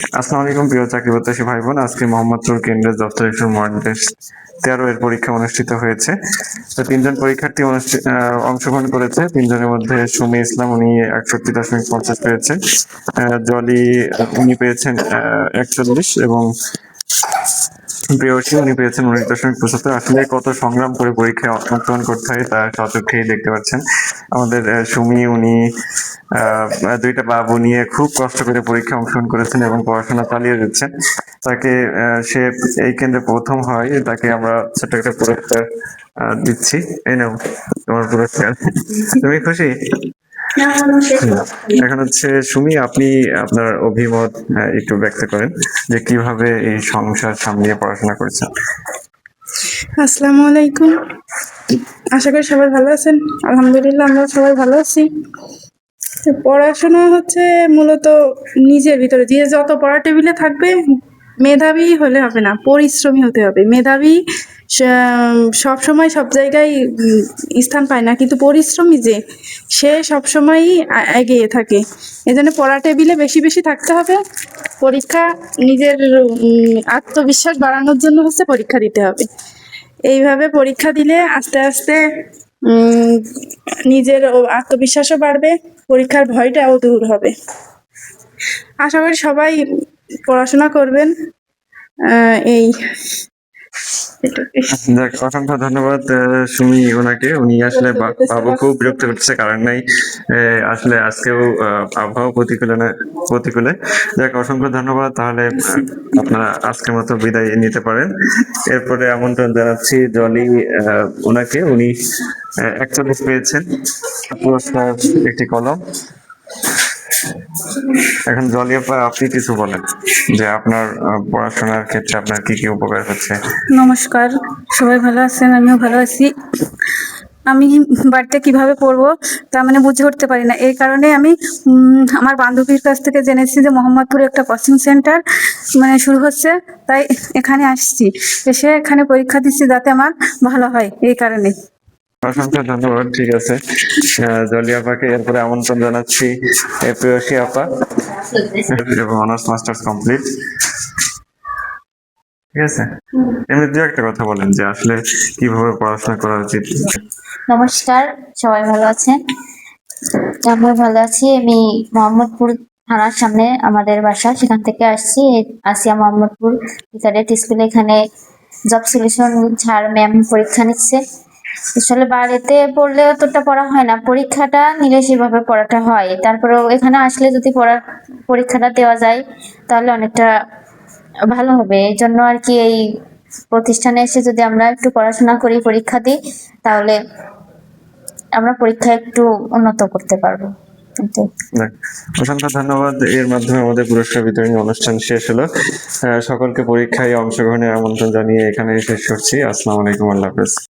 আসসালামু আলাইকুম প্রিয় চাকরি প্রত্যাশী ভাই বোন। আজকে মোহাম্মদপুর কেন্দ্রের দপ্তর মডেল টেস্ট 13 এর পরীক্ষা অনুষ্ঠিত হয়েছে। তো তিনজন পরীক্ষার্থী অংশগ্রহণ করেছে। তিনজনের মধ্যে সুমি ইসলাম, উনি 61.50 পেয়েছেন। জলি উনি পেয়েছেন 41, এবং প্রিয়সী উনি পেয়েছেন 19.75। আসলে কত সংগ্রাম করে পরীক্ষায় অংশগ্রহণ করতে হয় তা স্বচক্ষেই দেখতে পাচ্ছেন। আমাদের সুমি উনি দুইটা বাবু নিয়ে খুব কষ্ট করে পরীক্ষা অংশগ্রহণ করেছেন এবং পড়াশোনা চালিয়ে যাচ্ছেন। তাকে সে এই কেন্দ্রে প্রথম হয়, তাকে আমরা ছোট্ট একটা পুরস্কার দিচ্ছি। এই নাও তোমার পুরস্কার। তুমি খুশি? এখন হচ্ছে সুমি, আপনি আপনার অভিমত একটু ব্যক্ত করেন যে কিভাবে এই সংসার সামলিয়ে পড়াশোনা করেছেন। আসসালামু আলাইকুম। আশা করি সবাই ভালো আছেন। আলহামদুলিল্লাহ আমরা সবাই ভালো আছি। পড়াশোনা হচ্ছে মূলত নিজের ভিতরে, যে যত পড়া টেবিলে থাকবে মেধাবী হলে হবে না, পরিশ্রমী হতে হবে। মেধাবী সব সময় সব জায়গায় স্থান পায় না, কিন্তু পরিশ্রমী যে সে সব সময়ই এগিয়ে থাকে। এজন্য পড়া টেবিলে বেশি বেশি থাকতে হবে। পরীক্ষা নিজের আত্মবিশ্বাস বাড়ানোর জন্য হচ্ছে পরীক্ষা দিতে হবে। এইভাবে পরীক্ষা দিলে আস্তে আস্তে নিজের আত্মবিশ্বাসও বাড়বে, পরীক্ষার ভয়টাও দূর হবে। আশা করি সবাই পড়াশোনা করবেন। এই যাক, অসংখ্য ধন্যবাদ সুমি ওনাকে। উনি আসলে বাবু খুব বিরক্ত করতেছে, কারণ নাই আসলে আজকেও আবহাওয়া প্রতিকূলে। যাক, অসংখ্য ধন্যবাদ। তাহলে আপনারা আজকের মতো বিদায় নিতে পারেন। এরপরে আমন্ত্রণ জানাচ্ছি জলি ওনাকে। উনি 41 পেয়েছেন, পুরস্কার একটি কলম। এখন জলি আপা, আপনি কিছু বলেন যে আপনার পড়াশোনার ক্ষেত্রে আপনার কি কি উপকার হচ্ছে। নমস্কার, সবাই ভালো আছেন? আমিও ভালো আছি। আমি বাড়িতে কিভাবে পড়বো তা মানে বুঝে উঠতে পারি না। এই কারণে আমি আমার বান্ধবীর কাছ থেকে জেনেছি যে মোহাম্মদপুরে একটা কোচিং সেন্টার শুরু হচ্ছে, তাই এখানে আসছি। এসে এখানে পরীক্ষা দিচ্ছি যাতে আমার ভালো হয়, এই কারণে। অসংখ্য ধন্যবাদ। ঠিক আছে, জলি আপাকে এরপরে আমন্ত্রণ জানাচ্ছি প্রেয়সী আপা, এবং অনার্স মাস্টার্স কমপ্লিট। ঠিক আছে, এমনি দু একটা কথা বলেন যে আসলে কিভাবে পড়াশোনা করা উচিত। নমস্কার, সবাই ভালো আছেন? আমরা ভালো আছি। আমি মোহাম্মদপুর থানার সামনে আমাদের বাসা, সেখান থেকে আসছি। আসিয়া মোহাম্মদপুর ক্যাডেট স্কুলে, এখানে জব সলিউশন ছাড় ম্যাম পরীক্ষা নিচ্ছে। আসলে বাড়িতে পড়লে অতটা পড়া হয় না, পরীক্ষাটা নিলে সেভাবে পড়াটা হয়। তারপরেও এখানে আসলে যদি পরীক্ষাটা দেওয়া যায় তাহলে অনেকটা ভালো হবে। এই জন্য আর কি, এই প্রতিষ্ঠানে এসে যদি আমরা একটু পড়াশোনা করি, পরীক্ষা দিই, তাহলে আমরা পরীক্ষায় একটু উন্নত করতে পারবো। অসংখ্য ধন্যবাদ। এর মাধ্যমে আমাদের পুরস্কার বিতরণী অনুষ্ঠান শেষ হলো। সকলকে পরীক্ষায় অংশগ্রহণের আমন্ত্রণ জানিয়ে এখানে শেষ করছি। আসসালামু আলাইকুম, আল্লাহ হাফেজ।